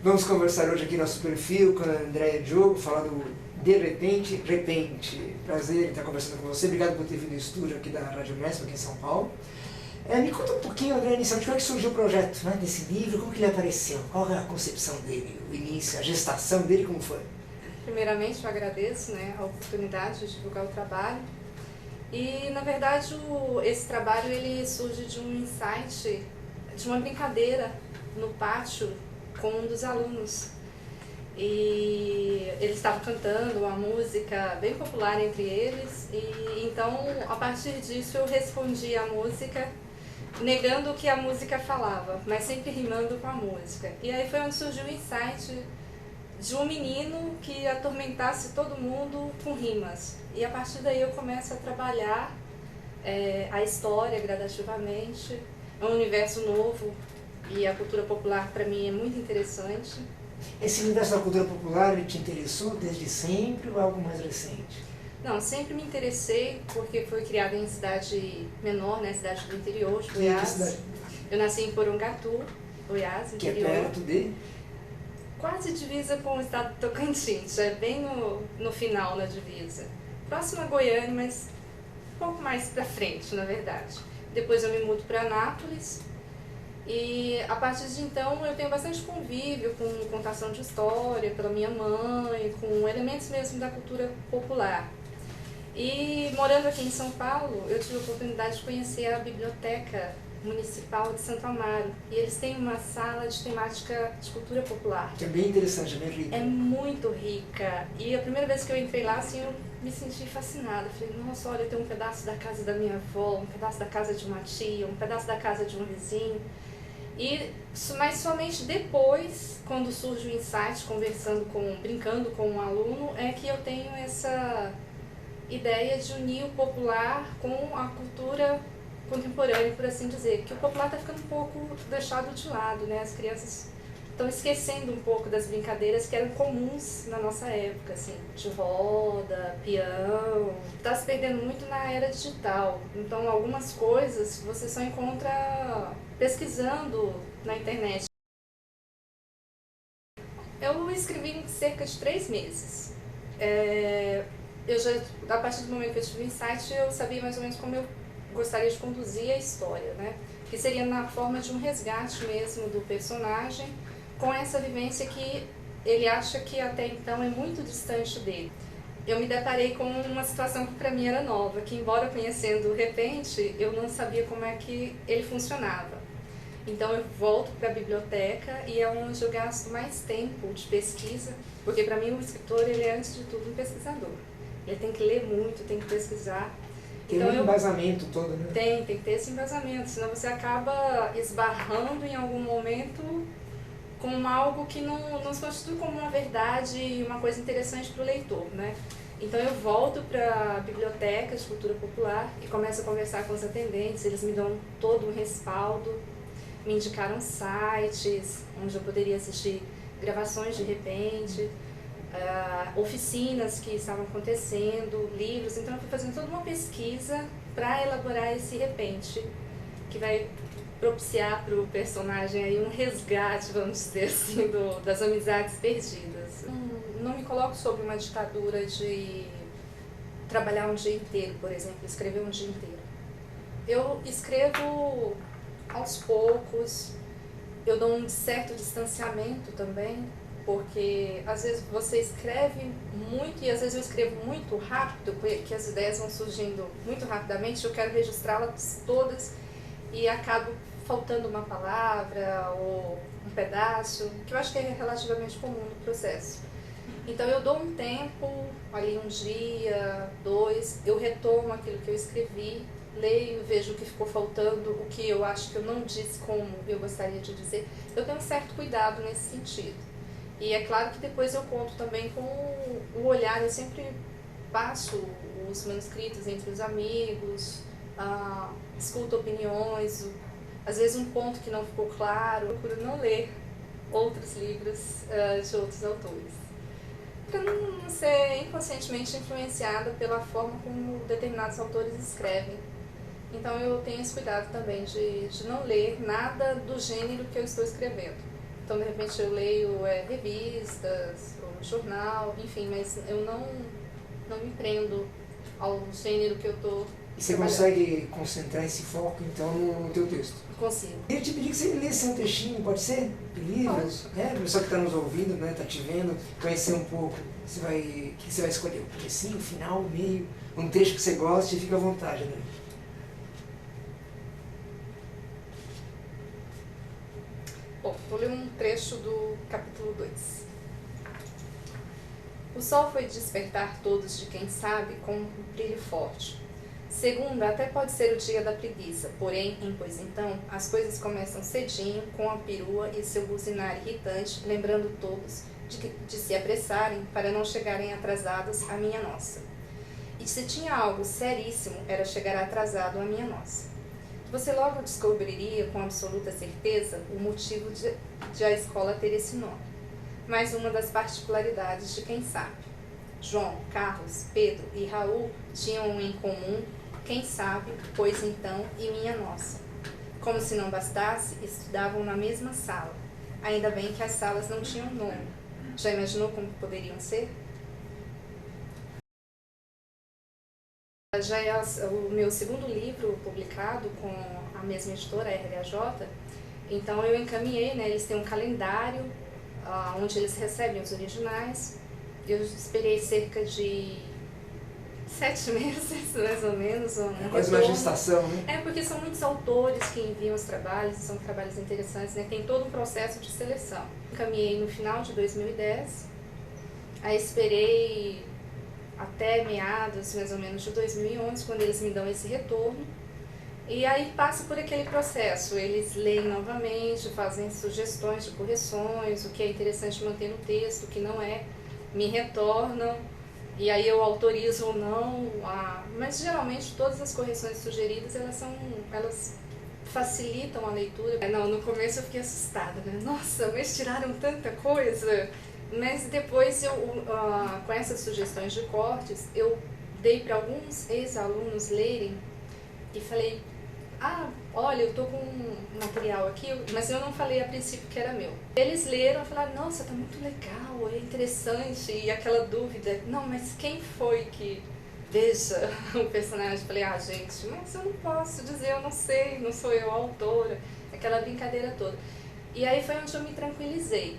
Vamos conversar hoje aqui no nosso perfil com a Andréa Diogo, falar do De Repente, Repente. Prazer em estar conversando com você. Obrigado por ter vindo no estúdio aqui da Rádio Unesp, aqui em São Paulo. Me conta um pouquinho, André, inicialmente, como é que surgiu o projeto, né, desse livro, como que ele apareceu, qual é a concepção dele, o início, a gestação dele, como foi? Primeiramente, eu agradeço, né, a oportunidade de divulgar o trabalho. E, na verdade, esse trabalho ele surge de um insight, de uma brincadeira no pátio com um dos alunos. E eles estavam cantando uma música bem popular entre eles, e então, a partir disso, eu respondi a música, negando o que a música falava, mas sempre rimando com a música. E aí foi onde surgiu o insight de um menino que atormentasse todo mundo com rimas. E a partir daí eu começo a trabalhar a história gradativamente. É um universo novo e a cultura popular para mim é muito interessante. Esse universo da cultura popular, ele te interessou desde sempre ou é algo mais recente? Não, sempre me interessei porque foi criada em cidade menor, né, cidade do interior de Goiás. Eu nasci em Porongatu, Goiás, interior. Que é perto de? Quase divisa com o estado de Tocantins, é bem no final na divisa. Próximo a Goiânia, mas um pouco mais pra frente, na verdade. Depois eu me mudo para Anápolis e a partir de então eu tenho bastante convívio com contação de história pela minha mãe, com elementos mesmo da cultura popular. E morando aqui em São Paulo, eu tive a oportunidade de conhecer a Biblioteca Municipal de Santo Amaro. E eles têm uma sala de temática de cultura popular. Que é bem interessante, é bem rica. É muito rica. E a primeira vez que eu entrei lá, assim, eu me senti fascinada. Falei, nossa, olha, tem um pedaço da casa da minha avó, um pedaço da casa de uma tia, um pedaço da casa de um vizinho. Mas somente depois, quando surge o insight, brincando com um aluno, é que eu tenho essa ideia de unir o popular com a cultura contemporânea, por assim dizer, que o popular está ficando um pouco deixado de lado, né? As crianças estão esquecendo um pouco das brincadeiras que eram comuns na nossa época, assim, de roda, peão. Está se perdendo muito na era digital, então algumas coisas você só encontra pesquisando na internet. Eu escrevi em cerca de 3 meses. A partir do momento que eu tive o insight, eu sabia mais ou menos como eu gostaria de conduzir a história, né? Que seria na forma de um resgate mesmo do personagem, com essa vivência que ele acha que até então é muito distante dele. Eu me deparei com uma situação que para mim era nova, que embora conhecendo o Repente, eu não sabia como é que ele funcionava. Então eu volto para a biblioteca e é onde eu gasto mais tempo de pesquisa, porque para mim o escritor ele é antes de tudo um pesquisador. Ele tem que ler muito, tem que pesquisar. Tem um embasamento todo, né? Tem que ter esse embasamento, senão você acaba esbarrando em algum momento com algo que não se constitui como uma verdade e uma coisa interessante para o leitor, né? Então eu volto para a biblioteca de cultura popular e começo a conversar com os atendentes, eles me dão todo um respaldo, me indicaram sites onde eu poderia assistir gravações de repente, oficinas que estavam acontecendo, livros. Então eu fui fazendo toda uma pesquisa para elaborar esse repente, que vai propiciar para o personagem aí um resgate, vamos dizer assim, das amizades perdidas. Não me coloco sob uma ditadura de trabalhar um dia inteiro, por exemplo, escrever um dia inteiro. Eu escrevo aos poucos, eu dou um certo distanciamento também, porque às vezes você escreve muito e às vezes eu escrevo muito rápido, porque as ideias vão surgindo muito rapidamente, eu quero registrá-las todas e acabo faltando uma palavra ou um pedaço, que eu acho que é relativamente comum no processo. Então eu dou um tempo, ali um dia, 2, eu retomo aquilo que eu escrevi, leio, vejo o que ficou faltando, o que eu acho que eu não disse como eu gostaria de dizer. Eu tenho um certo cuidado nesse sentido. E é claro que depois eu conto também com o olhar, eu sempre passo os manuscritos entre os amigos, escuto opiniões, às vezes um ponto que não ficou claro, eu procuro não ler outros livros de outros autores, para não ser inconscientemente influenciada pela forma como determinados autores escrevem. Então eu tenho esse cuidado também de não ler nada do gênero que eu estou escrevendo. Então, de repente, eu leio revistas, ou jornal, enfim, mas eu não me prendo ao gênero que eu estou. E você consegue concentrar esse foco, então, no teu texto? Consigo. Eu te pedi que você lesse um textinho, pode ser? De livros? O pessoal que está nos ouvindo, né, está te vendo, conhecer um pouco. O que você vai escolher? O comecinho, o final, o meio? Um texto que você goste, fica à vontade, né? Bom, vou ler um trecho do capítulo 2. O sol foi despertar todos de quem sabe com um brilho forte. Segunda até pode ser o dia da preguiça, porém, pois então, as coisas começam cedinho, com a perua e seu buzinar irritante, lembrando todos de se apressarem para não chegarem atrasados à minha nossa. E se tinha algo seríssimo, era chegar atrasado à minha nossa. Você logo descobriria com absoluta certeza o motivo de a escola ter esse nome. Mais uma das particularidades de quem sabe. João, Carlos, Pedro e Raul tinham em comum quem sabe, pois então, e minha nossa. Como se não bastasse, estudavam na mesma sala. Ainda bem que as salas não tinham nome. Já imaginou como poderiam ser? Já é o meu segundo livro publicado com a mesma editora, a RHJ. Então eu encaminhei, né, eles têm um calendário onde eles recebem os originais. Eu esperei cerca de 7 meses, mais ou menos. Quase uma gestação, né? Porque são muitos autores que enviam os trabalhos, são trabalhos interessantes, né? Tem todo um processo de seleção. Encaminhei no final de 2010, aí esperei até meados, mais ou menos, de 2011, quando eles me dão esse retorno. E aí passa por aquele processo, eles leem novamente, fazem sugestões de correções, o que é interessante manter no texto, o que não é, me retornam, e aí eu autorizo ou não, mas geralmente todas as correções sugeridas, elas facilitam a leitura. Não, no começo eu fiquei assustada, né? Nossa, mas tiraram tanta coisa! Mas depois, com essas sugestões de cortes, eu dei para alguns ex-alunos lerem e falei, olha, eu tô com um material aqui, mas eu não falei a princípio que era meu. Eles leram e falaram, nossa, tá muito legal, é interessante, e aquela dúvida, não, mas quem foi que veja o personagem? Eu falei, gente, mas eu não posso dizer, eu não sei, não sou eu a autora, aquela brincadeira toda. E aí foi onde eu me tranquilizei.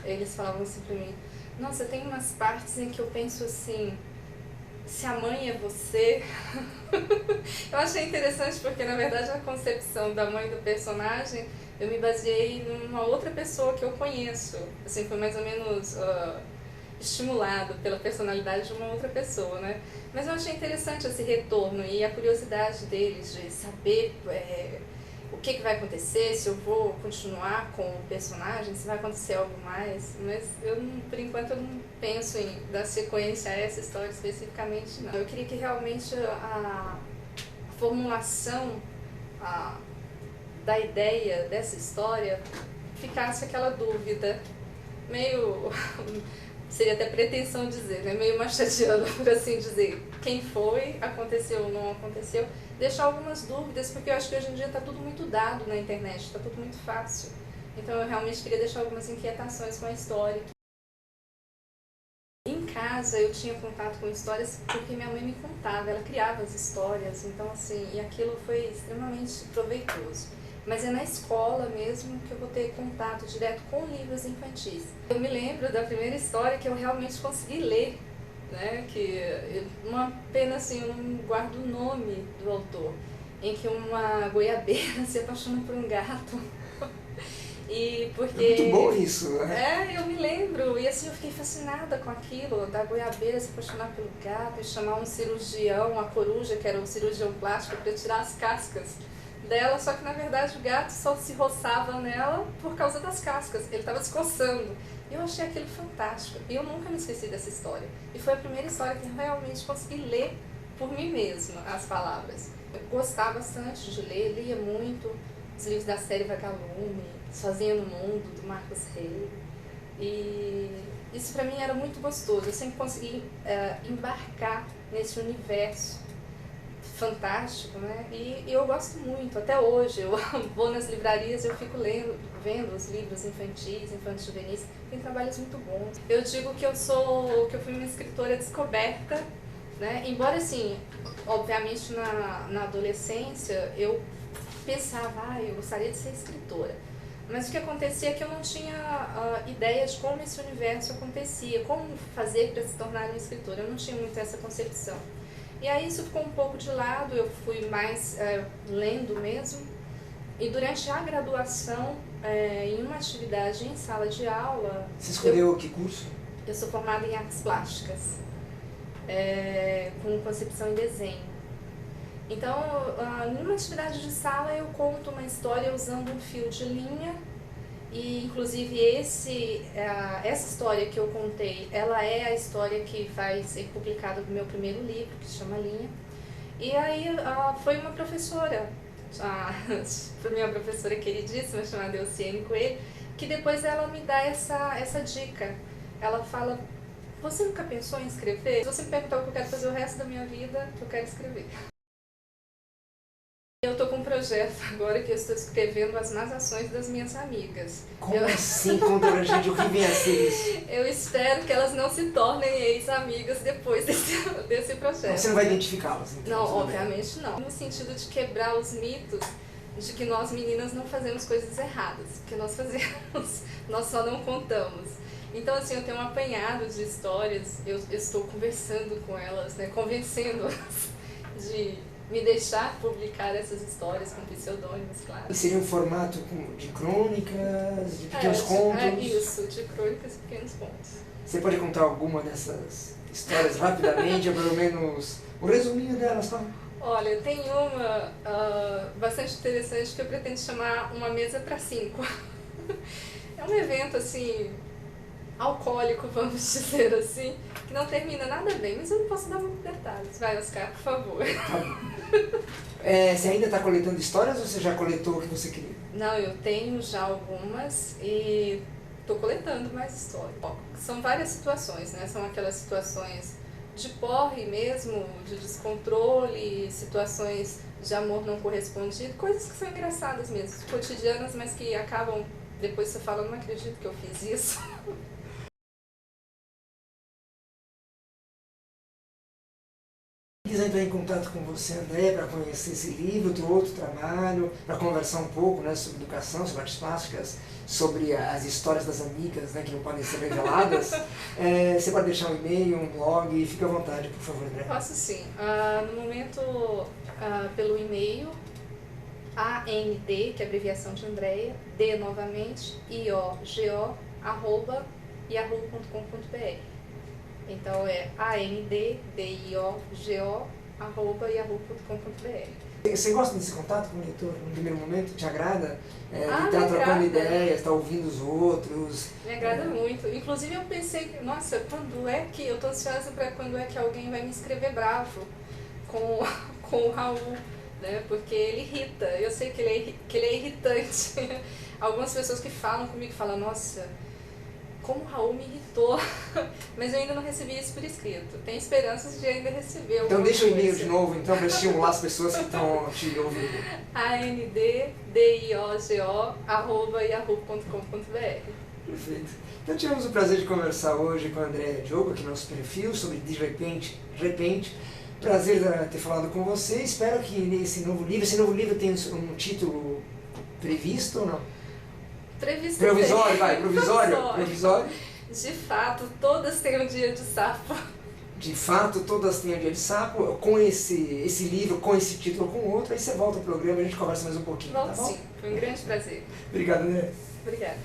Eles falavam assim pra mim, nossa, tem umas partes em que eu penso assim, se a mãe é você. Eu achei interessante porque, na verdade, a concepção da mãe do personagem, eu me baseei numa outra pessoa que eu conheço. Assim, foi mais ou menos estimulado pela personalidade de uma outra pessoa, né? Mas eu achei interessante esse retorno e a curiosidade deles de saber o que vai acontecer, se eu vou continuar com o personagem, se vai acontecer algo mais. Mas eu, por enquanto, eu não penso em dar sequência a essa história especificamente, não. Eu queria que realmente a formulação da ideia dessa história ficasse aquela dúvida, meio, seria até pretensão dizer, né? Meio machadiana, por assim dizer, quem foi, aconteceu ou não aconteceu, deixar algumas dúvidas, porque eu acho que hoje em dia está tudo muito dado na internet, está tudo muito fácil. Então eu realmente queria deixar algumas inquietações com a história. Em casa eu tinha contato com histórias porque minha mãe me contava, ela criava as histórias, então assim, e aquilo foi extremamente proveitoso. Mas é na escola mesmo que eu vou ter contato direto com livros infantis. Eu me lembro da primeira história que eu realmente consegui ler, né? Uma pena assim, eu não guardo o nome do autor, em que uma goiabeira se apaixona por um gato. E porque... É muito bom isso, né? Eu me lembro, e assim eu fiquei fascinada com aquilo, da goiabeira se apaixonar pelo gato e chamar um cirurgião, a coruja, que era o cirurgião plástico, para tirar as cascas dela, só que na verdade o gato só se roçava nela por causa das cascas, ele estava se coçando. Eu achei aquilo fantástico, e eu nunca me esqueci dessa história. E foi a primeira história que eu realmente consegui ler por mim mesma, as palavras. Eu gostava bastante de ler, lia muito os livros da série Vagalume, Sozinha no Mundo, do Marcos Rey. E isso para mim era muito gostoso, eu sempre consegui embarcar nesse universo fantástico, né? E eu gosto muito, até hoje. Eu vou nas livrarias e eu fico vendo os livros infantis, infantis juvenis. Tem trabalhos muito bons. Eu digo que eu fui uma escritora descoberta, né? Embora, assim, obviamente na adolescência eu pensava, eu gostaria de ser escritora. Mas o que acontecia é que eu não tinha ideia de como esse universo acontecia, como fazer para se tornar uma escritora. Eu não tinha muito essa concepção. E aí isso ficou um pouco de lado, eu fui mais lendo mesmo. E durante a graduação, em uma atividade em sala de aula... Você escolheu que curso? Eu sou formada em artes plásticas, com concepção em desenho. Então, numa atividade de sala, eu conto uma história usando um fio de linha. E, inclusive, essa história que eu contei, ela é a história que vai ser publicada no meu primeiro livro, que se chama Linha. E aí foi uma professora, minha professora queridíssima, chamada Elciene Coelho, que depois ela me dá essa dica. Ela fala, você nunca pensou em escrever? Se você me perguntar o que eu quero fazer o resto da minha vida, eu quero escrever. Eu estou com um projeto agora que eu estou escrevendo as más ações das minhas amigas. Como assim? Conta pra gente o que vem a ser isso. Eu espero que elas não se tornem ex-amigas depois desse projeto. Você não vai identificá-las, então? Não, obviamente não. No sentido de quebrar os mitos de que nós meninas não fazemos coisas erradas, porque nós fazemos, nós só não contamos. Então, assim, eu tenho um apanhado de histórias, eu estou conversando com elas, né, convencendo-as de me deixar publicar essas histórias com pseudônimos, claro. E seria um formato de crônicas, de pequenos contos? Isso, de crônicas e pequenos contos. Você pode contar alguma dessas histórias rapidamente, ou pelo menos um resuminho delas, tá? Olha, tem uma bastante interessante que eu pretendo chamar Uma Mesa para 5. É um evento, assim, alcoólico, vamos dizer assim, que não termina nada bem, mas eu não posso dar muitos detalhes. Vai, Oscar, por favor. Você ainda está coletando histórias ou você já coletou o que você queria? Não, eu tenho já algumas e estou coletando mais histórias. São várias situações, né? São aquelas situações de porre mesmo, de descontrole, situações de amor não correspondido, coisas que são engraçadas mesmo, cotidianas, mas que acabam, depois você fala, não acredito que eu fiz isso. Se quiser entrar em contato com você, André, para conhecer esse livro, teu outro trabalho, para conversar um pouco, né, sobre educação, sobre artes plásticas, sobre as histórias das amigas, né, que não podem ser reveladas, você pode deixar um e-mail, um blog, fique à vontade, por favor, André. Posso sim. No momento, pelo e-mail, AND, que é a abreviação de Andréia, D novamente, IOGO, @yahoo.com.br. Então é ANDDIOGO@yahoo.com.br. Você gosta desse contato com o leitor no primeiro momento? Te agrada? De me estar trocando agrada. ideias, estar ouvindo os outros? Me agrada muito. Inclusive eu pensei, nossa, quando é que... Eu tô ansiosa para quando é que alguém vai me escrever bravo com o Raul, né? Porque ele irrita. Eu sei que ele é irritante. Algumas pessoas que falam comigo falam, nossa, como o Raul me irritou, mas eu ainda não recebi isso por escrito. Tenho esperanças de ainda receber alguma Então deixa o e-mail coisa. de novo, então, para estimular as pessoas que estão te ouvindo. ANDDIOGO@yahoo.com.br. Perfeito. Então tivemos o prazer de conversar hoje com a Andréia Diogo, aqui no nosso perfil, sobre De Repente. Prazer ter falado com você. Espero que esse novo livro tenha um título previsto ou não? Provisório. De fato, todas têm um dia de sapo. De fato, todas têm um dia de sapo. Com esse livro, com esse título, com outro, aí você volta ao programa e a gente conversa mais um pouquinho, Volto tá bom? sim, foi um grande prazer. Obrigado, André. Obrigada.